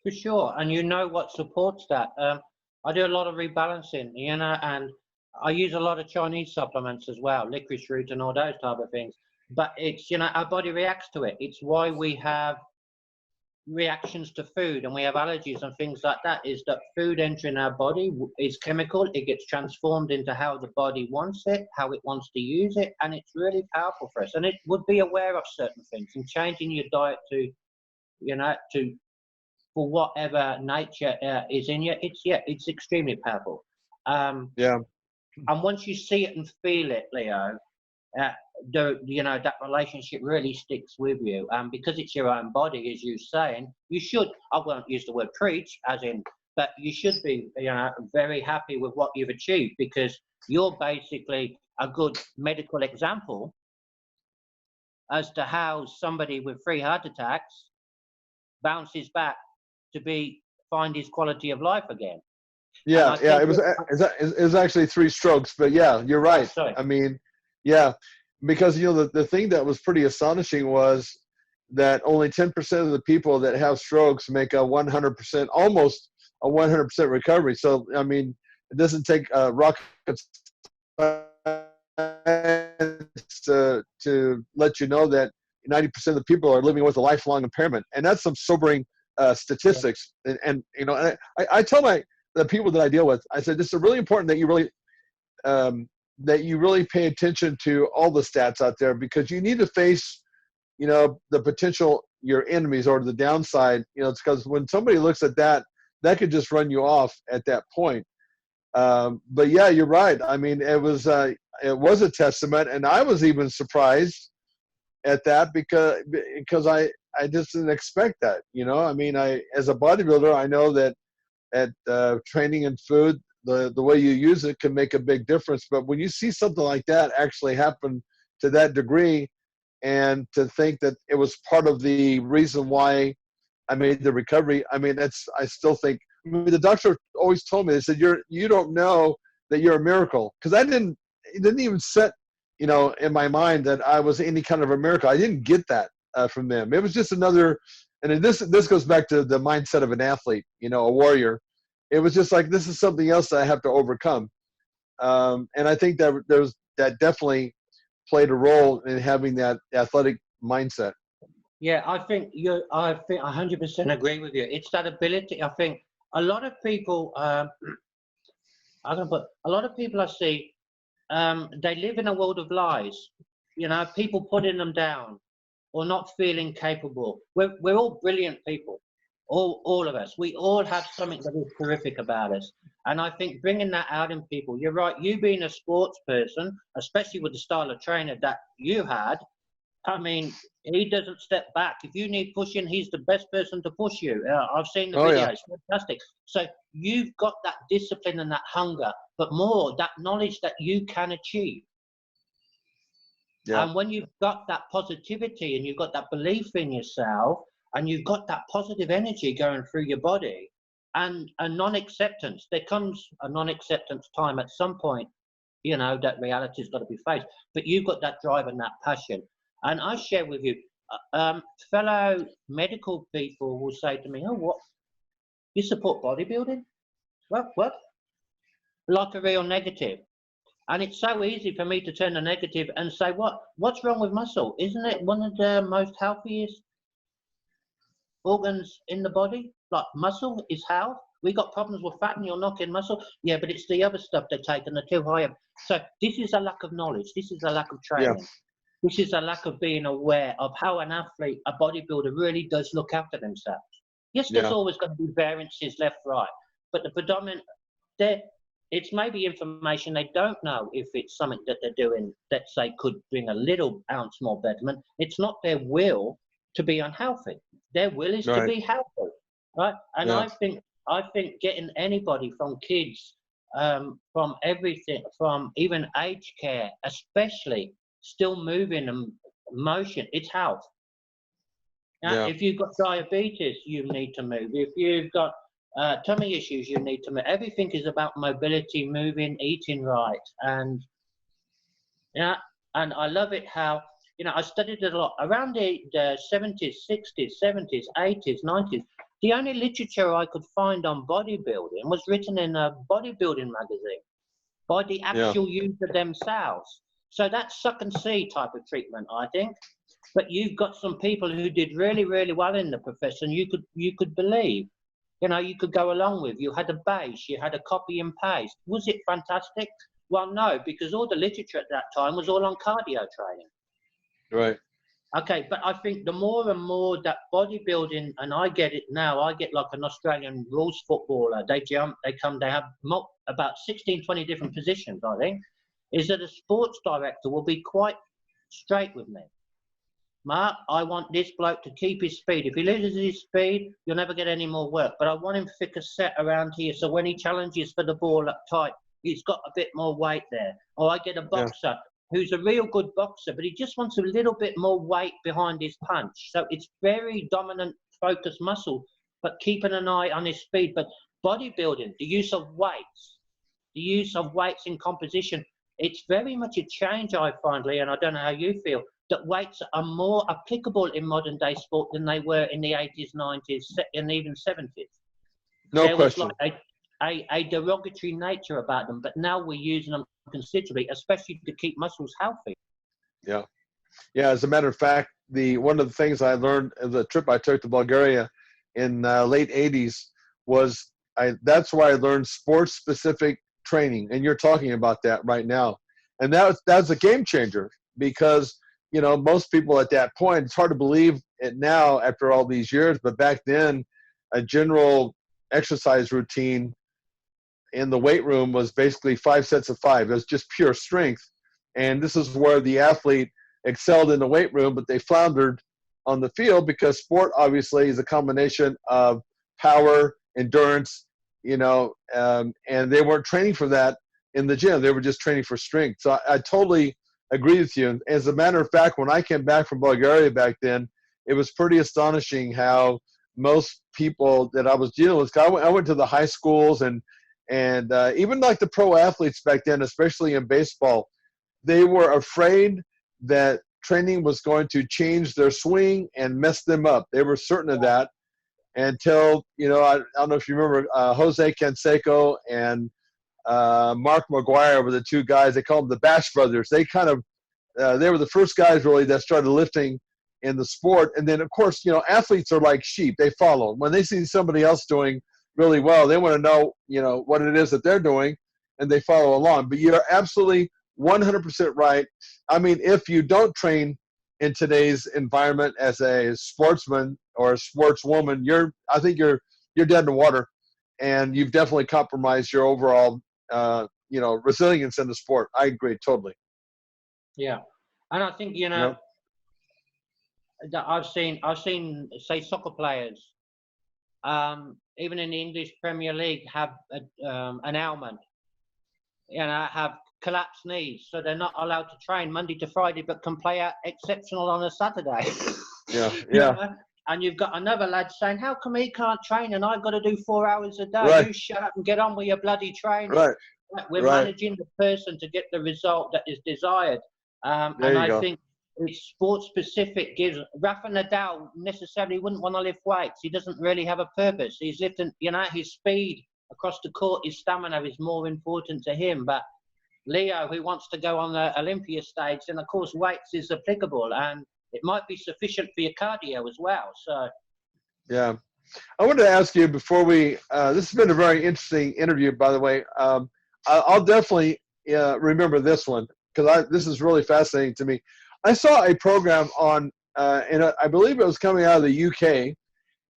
For sure, and what supports that. I do a lot of rebalancing, and I use a lot of Chinese supplements as well, licorice root and all those type of things. But it's, our body reacts to it. It's why we have reactions to food and we have allergies and things like that, is that food entering our body is chemical. It gets transformed into how the body wants it, how it wants to use it, and it's really powerful for us. And it would be aware of certain things and changing your diet to for whatever nature is in you, it's extremely powerful. Yeah. And once you see it and feel it, Leo, that relationship really sticks with you. Because it's your own body, as you're saying, you should, I won't use the word preach, as in, but you should be, very happy with what you've achieved, because you're basically a good medical example as to how somebody with 3 heart attacks bounces back to find his quality of life again. Yeah, yeah. It was actually 3 strokes, but yeah, you're right. Oh, I mean, yeah, because the thing that was pretty astonishing was that only 10% of the people that have strokes make a 100%, almost a 100% recovery. So I mean, it doesn't take rocket to let you know that 90% of the people are living with a lifelong impairment, and that's some sobering statistics. And I tell the people that I deal with, I said, this is really important that you really pay attention to all the stats out there, because you need to face, the potential, your enemies, or the downside. It's because when somebody looks at that could just run you off at that point. But yeah, you're right. I mean, it was a testament, and I was even surprised at that because I just didn't expect that. I mean, as a bodybuilder, I know that at training and food, the way you use it can make a big difference. But when you see something like that actually happen to that degree, and to think that it was part of the reason why I made the recovery, I mean, I still think, the doctor always told me, they said, you don't know that you're a miracle. Because it didn't even set, in my mind that I was any kind of a miracle. I didn't get that from them. It was just another, and this goes back to the mindset of an athlete, a warrior. It was just like, this is something else that I have to overcome. And I think that that definitely played a role in having that athletic mindset. Yeah, I think I 100% agree with you. It's that ability. I think a lot of people, a lot of people I see, they live in a world of lies. People putting them down or not feeling capable. We're all brilliant people, all of us. We all have something that is terrific about us. And I think bringing that out in people, you're right, you being a sports person, especially with the style of trainer that you had, I mean, he doesn't step back. If you need pushing, he's the best person to push you. I've seen the videos, yeah. Fantastic. So you've got that discipline and that hunger, but more that knowledge that you can achieve. Yeah. And when you've got that positivity and you've got that belief in yourself and you've got that positive energy going through your body and a non-acceptance, there comes a non-acceptance time at some point, that reality's got to be faced. But you've got that drive and that passion. And I share with you, fellow medical people will say to me, oh, what? You support bodybuilding? What? Like a real negative. And it's so easy for me to turn a negative and say, what's wrong with muscle? Isn't it one of the most healthiest organs in the body? Like muscle is health. We got problems with fat and you're knocking muscle. Yeah, but it's the other stuff they take and they're too high up. So this is a lack of knowledge. This is a lack of training. Yeah. This is a lack of being aware of how an athlete, a bodybuilder, really does look after themselves. Yes, there's always going to be variances left, right, but the predominant, it's maybe information they don't know if it's something that they're doing that say could bring a little ounce more betterment. It's not their will to be unhealthy. Their will is to be healthy, right? And I think getting anybody from kids, from everything, from even aged care, especially still moving and motion, it's health. If you've got diabetes, you need to move. If you've got tummy issues, you need to move. Everything is about mobility, moving, eating right. And and I love it how, I studied it a lot. Around the 70s, 60s, 70s, 80s, 90s, the only literature I could find on bodybuilding was written in a bodybuilding magazine by the actual user themselves. So that's suck and see type of treatment, I think. But you've got some people who did really, really well in the profession. You could believe, you could go along with. You had a base, you had a copy and paste. Was it fantastic? Well, no, because all the literature at that time was all on cardio training. Right. Okay, but I think the more and more that bodybuilding, and I get it now, I get like an Australian rules footballer. They jump, they come, they have about 16, 20 different positions, I think, is that a sports director will be quite straight with me. Mark, I want this bloke to keep his speed. If he loses his speed, you'll never get any more work. But I want him thicker set around here, so when he challenges for the ball up tight, he's got a bit more weight there. Or I get a boxer who's a real good boxer, but he just wants a little bit more weight behind his punch. So it's very dominant, focused muscle, but keeping an eye on his speed. But bodybuilding, the use of weights in composition, it's very much a change, I find, Lee, and I don't know how you feel, that weights are more applicable in modern day sport than they were in the 80s, 90s, and even 70s. No question. Was like a derogatory nature about them, but now we're using them considerably, especially to keep muscles healthy. Yeah. Yeah, as a matter of fact, one of the things I learned of the trip I took to Bulgaria in late 80s was that's why I learned sports-specific training, and you're talking about that right now. And that's a game changer because, you know, most people at that point, it's hard to believe it now after all these years, but back then, a general exercise routine in the weight room was basically 5 sets of 5. It was just pure strength. And this is where the athlete excelled in the weight room, but they floundered on the field because sport obviously is a combination of power, endurance, you know, and they weren't training for that in the gym. They were just training for strength. So I totally agree with you. As a matter of fact, when I came back from Bulgaria back then, it was pretty astonishing how most people that I was dealing with, I went to the high schools and even like the pro athletes back then, especially in baseball, they were afraid that training was going to change their swing and mess them up. They were certain of that until, you know, I don't know if you remember Jose Canseco and Mark McGuire were the two guys. They called them the Bash Brothers. They kind of, they were the first guys really that started lifting in the sport. And then, of course, you know, athletes are like sheep. They follow. When they see somebody else doing really well, they want to know, you know, what it is that they're doing, and they follow along. But you're absolutely 100% right. I mean, if you don't train in today's environment as a sportsman or a sportswoman, I think you're dead in the water, and you've definitely compromised your overall, you know, resilience in the sport. I agree totally. Yeah, and I think, you know, that I've seen, say, soccer players, even in the English Premier League, have an ailment, you know, have collapsed knees, so they're not allowed to train Monday to Friday, but can play out exceptional on a Saturday. Yeah. You know? And you've got another lad saying, how come he can't train and I've got to do 4 hours a day? Right. You shut up and get on with your bloody training. Right. We're managing the person to get the result that is desired. And I think it's sports specific. Rafa Nadal necessarily wouldn't want to lift weights. He doesn't really have a purpose. He's lifting, you know, his speed across the court, his stamina is more important to him. But Leo, who wants to go on the Olympia stage, then of course weights is applicable, and it might be sufficient for your cardio as well. So, yeah, I wanted to ask you before we. This has been a very interesting interview, by the way. I'll definitely remember this one because this is really fascinating to me. I saw a program on, and I believe it was coming out of the UK,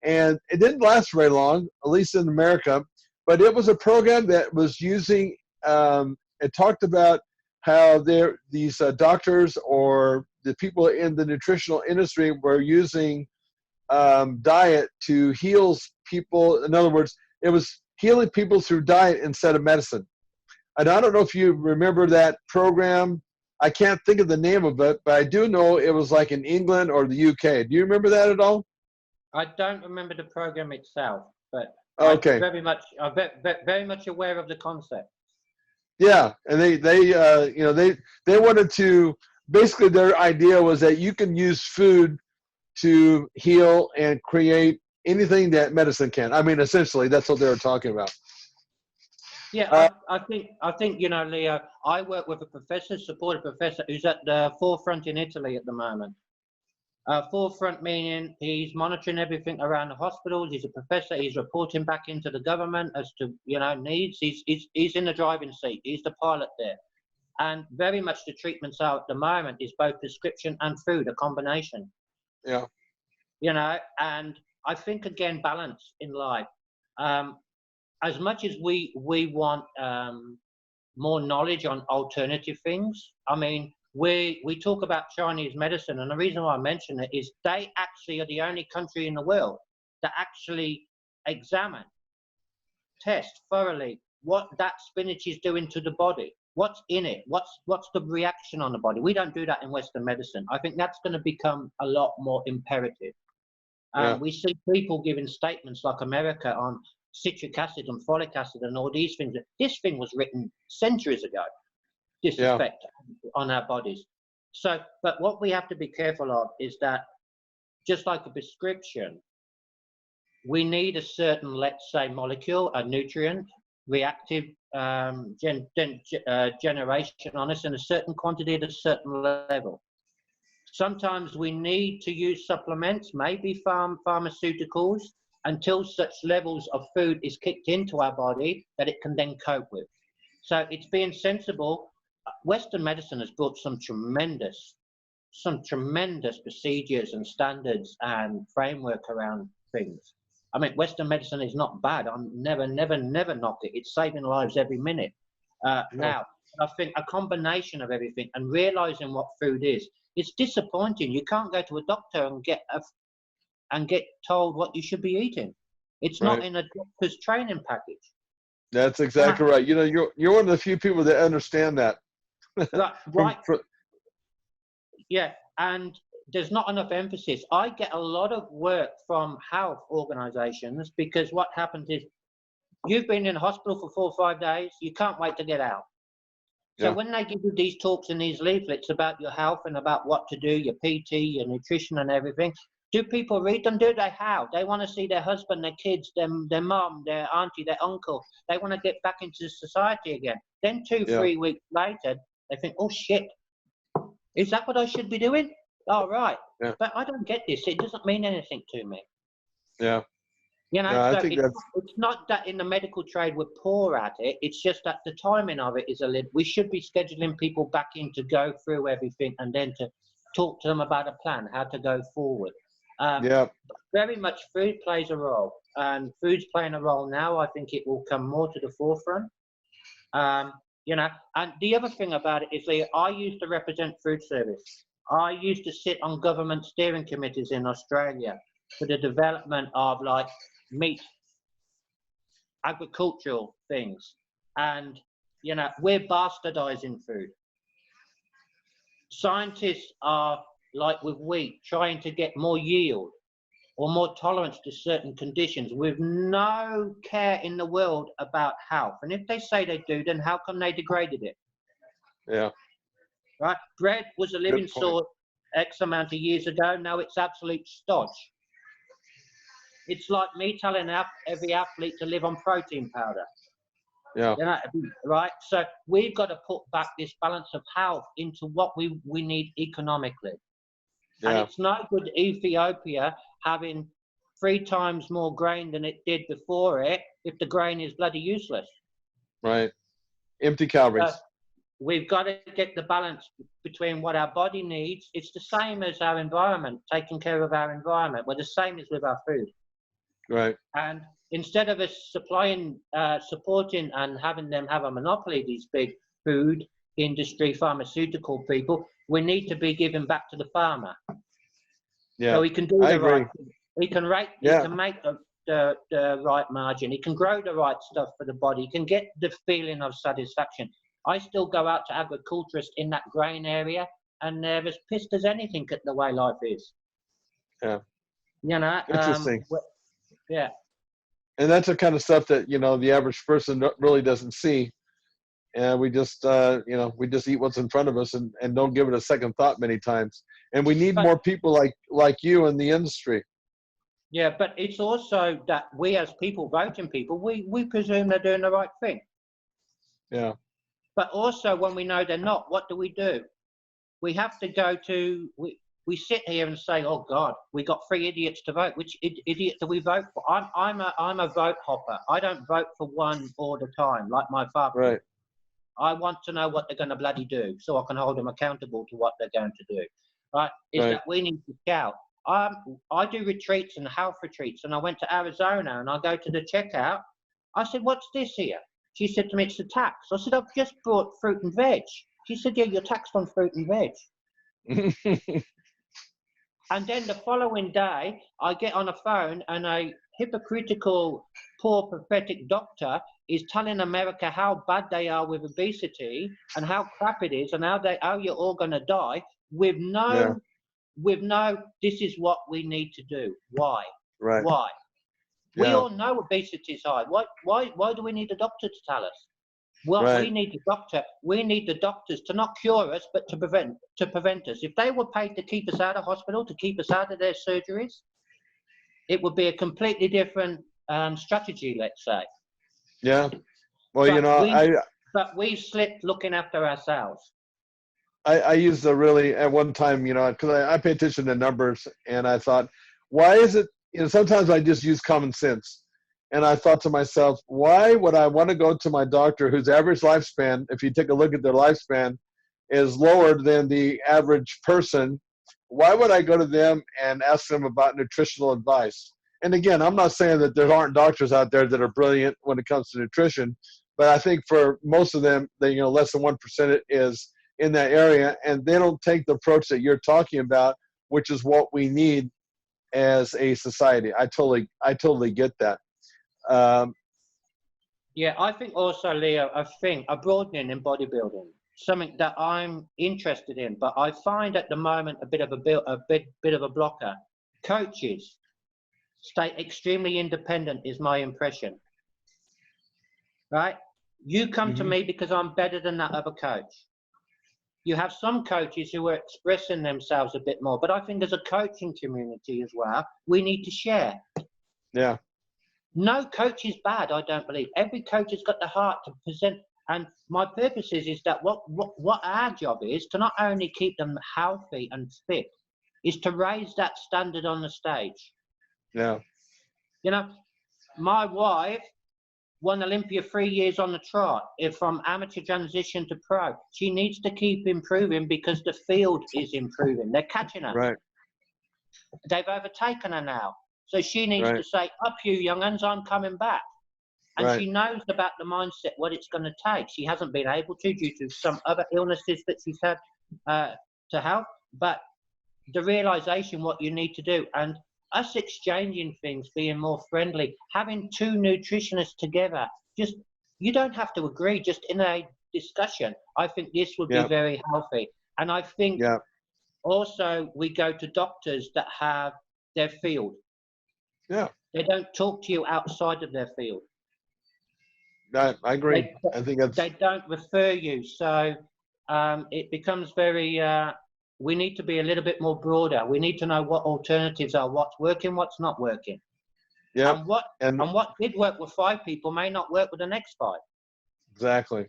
and it didn't last very long, at least in America. But it was a program that was using. It talked about how these doctors or the people in the nutritional industry were using diet to heal people. In other words, it was healing people through diet instead of medicine. And I don't know if you remember that program. I can't think of the name of it, but I do know it was like in England or the UK. Do you remember that at all? I don't remember the program itself, but okay. I'm very much aware of the concept. Yeah, and they wanted to, basically their idea was that you can use food to heal and create anything that medicine can. I mean, essentially, that's what they were talking about. Yeah, I think you know, Leo, I work with a professor, supported professor, who's at the forefront in Italy at the moment. Forefront meaning he's monitoring everything around the hospitals. He's a professor. He's reporting back into the government as to, you know, needs. He's in the driving seat. He's the pilot there. And very much the treatments are at the moment is both prescription and food, a combination. Yeah. You know, and I think again, balance in life. As much as we want more knowledge on alternative things, I mean, we talk about Chinese medicine, and the reason why I mention it is they actually are the only country in the world that actually examine, test thoroughly what that spinach is doing to the body, what's in it, what's the reaction on the body. We don't do that in Western medicine. I think that's going to become a lot more imperative. Yeah. We see people giving statements like America on citric acid and folic acid and all these things. This thing was written centuries ago, this effect on our bodies. So, but what we have to be careful of is that just like a prescription, we need a certain, let's say, molecule, a nutrient, reactive generation on us in a certain quantity at a certain level. Sometimes we need to use supplements, maybe pharmaceuticals, until such levels of food is kicked into our body that it can then cope with. So it's being sensible. Western medicine has brought some tremendous procedures and standards and framework around things. I mean, Western medicine is not bad. I'm never knock it. It's saving lives every minute. Now, I think a combination of everything and realizing what food is, it's disappointing. You can't go to a doctor and get told what you should be eating. It's not in a doctor's training package. That's exactly right. You know, you're one of the few people that understand that. Right. Yeah, and there's not enough emphasis. I get a lot of work from health organizations because what happens is you've been in hospital for 4 or 5 days, you can't wait to get out. So when they give you these talks and these leaflets about your health and about what to do, your PT, your nutrition and everything, do people read them? Do they? How? They want to see their husband, their kids, their mom, their auntie, their uncle. They want to get back into society again. Then 2-3 weeks later, they think, oh shit, is that what I should be doing? Oh, right. Yeah. But I don't get this. It doesn't mean anything to me. Yeah. You know, No, so I think it's not that in the medical trade we're poor at it. It's just that the timing of it is a little. We should be scheduling people back in to go through everything and then to talk to them about a plan, how to go forward. Very much food plays a role, and food's playing a role now. I think it will come more to the forefront. You know, and the other thing about it is I used to represent food service. I used to sit on government steering committees in Australia for the development of like meat, agricultural things. And, you know, we're bastardizing food. Scientists are like with wheat, trying to get more yield or more tolerance to certain conditions with no care in the world about health. And if they say they do, then how come they degraded it? Yeah. Right? Bread was a living source X amount of years ago. Now it's absolute stodge. It's like me telling every athlete to live on protein powder. Yeah. You know, right? So we've got to put back this balance of health into what we need economically. And it's no good Ethiopia having 3 times more grain than it did before it if the grain is bloody useless. Right. Empty calories. We've got to get the balance between what our body needs. It's the same as our environment, taking care of our environment. We're the same as with our food. Right. And instead of us supplying, supporting and having them have a monopoly, these big food industry, pharmaceutical people, we need to be giving back to the farmer. Yeah. So he can do the right thing. He can make the right margin. He can grow the right stuff for the body. He can get the feeling of satisfaction. I still go out to agriculturists in that grain area, and they're as pissed as anything at the way life is. Yeah. You know. Interesting. Yeah. And that's the kind of stuff that, you know, the average person really doesn't see. And we just, you know, we just eat what's in front of us and don't give it a second thought many times. And we need more people like you in the industry. Yeah, but it's also that we as people, voting people, we presume they're doing the right thing. Yeah. But also when we know they're not, what do? We have to go to, we sit here and say, oh God, we got 3 idiots to vote. Which idiot do we vote for? I'm a vote hopper. I don't vote for one all the time, like my father. Right. I want to know what they're going to bloody do so I can hold them accountable to what they're going to do. Right? Is that we need to scout. I do retreats and health retreats, and I went to Arizona and I go to the checkout. I said, what's this here? She said to me, it's the tax. I said, I've just bought fruit and veg. She said, yeah, you're taxed on fruit and veg. And then the following day, I get on a phone and a hypocritical, poor, pathetic doctor is telling America how bad they are with obesity and how crap it is and how you're all going to die with no, this is what we need to do. Why? Right. Why? Yeah. We all know obesity is high. Why do we need a doctor to tell us? Well, we need the doctors to not cure us, but to prevent us. If they were paid to keep us out of hospital, to keep us out of their surgeries, it would be a completely different strategy, let's say. Yeah. Well, but we slipped looking after ourselves. I used at one time, because I pay attention to numbers, and I thought, why is it, sometimes I just use common sense. And I thought to myself, why would I want to go to my doctor whose average lifespan, if you take a look at their lifespan, is lower than the average person? Why would I go to them and ask them about nutritional advice? And again, I'm not saying that there aren't doctors out there that are brilliant when it comes to nutrition, but I think for most of them, less than 1% is in that area, and they don't take the approach that you're talking about, which is what we need as a society. I totally get that. Yeah, I think also, Leo, a broadening in bodybuilding, something that I'm interested in, but I find at the moment a bit of a blocker. Coaches stay extremely independent is my impression. Right? You come to me because I'm better than that other coach. You have some coaches who are expressing themselves a bit more, but I think as a coaching community as well, we need to share. Yeah. No coach is bad, I don't believe. Every coach has got the heart to present. And my purpose is that what our job is to not only keep them healthy and fit, is to raise that standard on the stage. Yeah. My wife won Olympia 3 years on the trot, from amateur transition to pro. She needs to keep improving because the field is improving. They're catching her. Right. They've overtaken her now. So she needs to say, up you young'uns, I'm coming back. And she knows about the mindset, what it's going to take. She hasn't been able to due to some other illnesses that she's had to help. But the realization what you need to do, and us exchanging things, being more friendly, having two nutritionists together, you don't have to agree, just in a discussion. I think this would be very healthy. And I think also we go to doctors that have their field. Yeah. They don't talk to you outside of their field. I agree. I think they don't refer you. So it becomes very, we need to be a little bit more broader. We need to know what alternatives are, what's working, what's not working. Yeah. And what did work with 5 people may not work with the next 5. Exactly.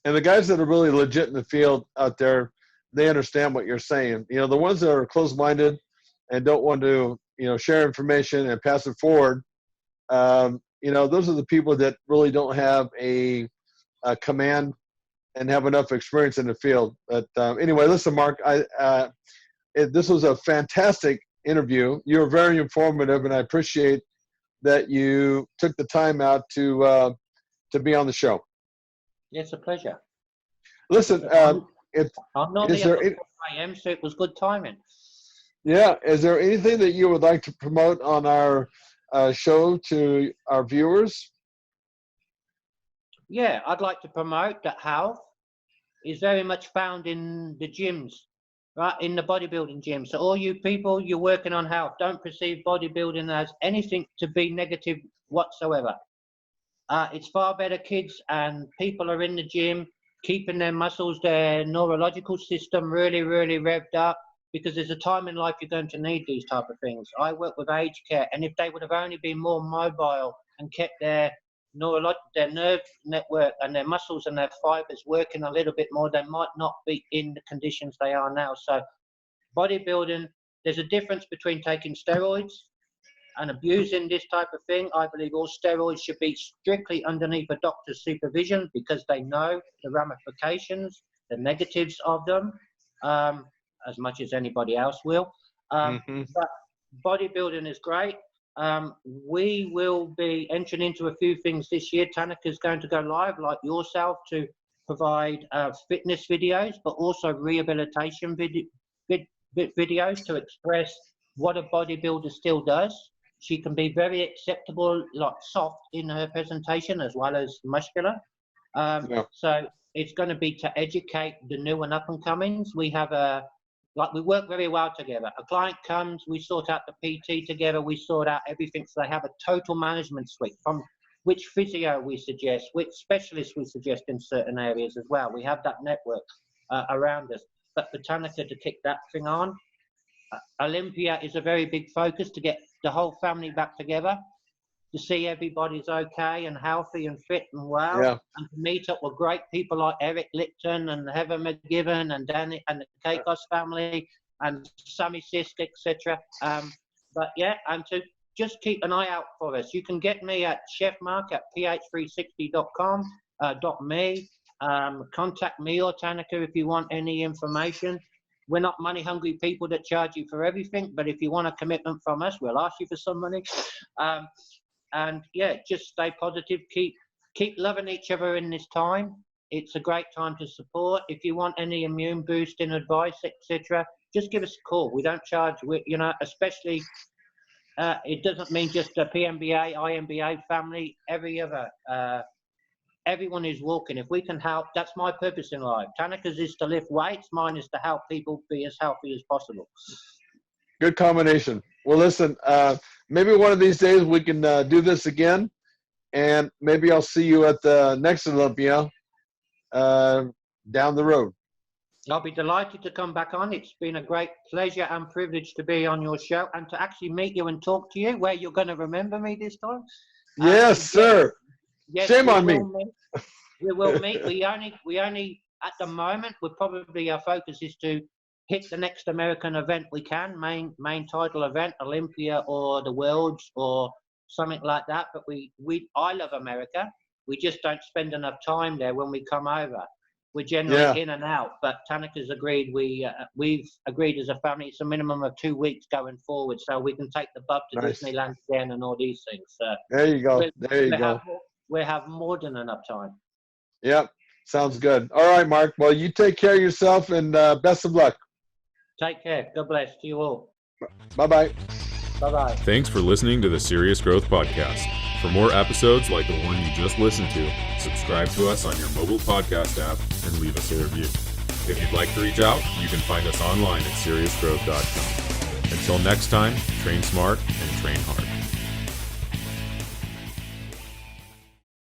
And the guys that are really legit in the field out there, they understand what you're saying. The ones that are closed-minded and don't want to, share information and pass it forward, those are the people that really don't have a command and have enough experience in the field. But anyway, listen, Mark, this was a fantastic interview. You were very informative, and I appreciate that you took the time out to be on the show. It's a pleasure. Listen, I'm not I am, so it was good timing. Yeah. Is there anything that you would like to promote on our show to our viewers? Yeah, I'd like to promote that health is very much found in the gyms, right? In the bodybuilding gym. So all you people, you're working on health. Don't perceive bodybuilding as anything to be negative whatsoever. It's far better. Kids and people are in the gym, keeping their muscles, their neurological system really, really revved up, because there's a time in life you're going to need these type of things. I work with aged care, and if they would have only been more mobile and kept their nerve network and their muscles and their fibers working a little bit more, they might not be in the conditions they are now. So bodybuilding, there's a difference between taking steroids and abusing this type of thing, I believe all steroids should be strictly underneath a doctor's supervision because they know the ramifications, the negatives of them, as much as anybody else will. But bodybuilding is great. We will be entering into a few things this year. Tanaka's going to go live, like yourself, to provide fitness videos, but also rehabilitation videos to express what a bodybuilder still does. She can be very acceptable, like soft in her presentation as well as muscular. So it's going to be to educate the new and up and comings. We have we work very well together. A client comes, we sort out the PT together, we sort out everything. So they have a total management suite from which physio we suggest, which specialist we suggest in certain areas as well. We have that network around us. But for Tanaka to kick that thing on, Olympia is a very big focus to get the whole family back together, to see everybody's okay and healthy and fit and well, and to meet up with great people like Eric Lipton and Heather McGibbon and Danny and the Kakos family and Sammy Sisk, etc. But yeah, and to just keep an eye out for us. You can get me at chefmark at ph360.com, .me. Contact me or Tanaka if you want any information. We're not money-hungry people that charge you for everything, but if you want a commitment from us, we'll ask you for some money. And yeah, just stay positive. Keep loving each other in this time. It's a great time to support. If you want any immune boosting advice, etc., just give us a call. We don't charge. Especially it doesn't mean just a PMBA, IMBA family. Every other. Everyone is walking. If we can help, that's my purpose in life. Tanaka's is to lift weights. Mine is to help people be as healthy as possible. Good combination. Well, listen, maybe one of these days we can do this again, and maybe I'll see you at the next Olympia down the road. I'll be delighted to come back on. It's been a great pleasure and privilege to be on your show and to actually meet you and talk to you, where you're going to remember me this time. Yes, sir. Yes, shame on me. We will meet. We only at the moment, our focus is to hit the next American event we can, main title event, Olympia or the Worlds or something like that. But I love America. We just don't spend enough time there when we come over. We're generally in and out. But Tanaka's agreed. We've agreed as a family. It's a minimum of 2 weeks going forward, so we can take the bub to Disneyland again and all these things. There you go. We have more than enough time. Yep. Sounds good. All right, Mark. Well, you take care of yourself and best of luck. Take care. God bless to you all. Bye-bye. Bye-bye. Thanks for listening to the Serious Growth Podcast. For more episodes like the one you just listened to, subscribe to us on your mobile podcast app and leave us a review. If you'd like to reach out, you can find us online at seriousgrowth.com. Until next time, train smart and train hard.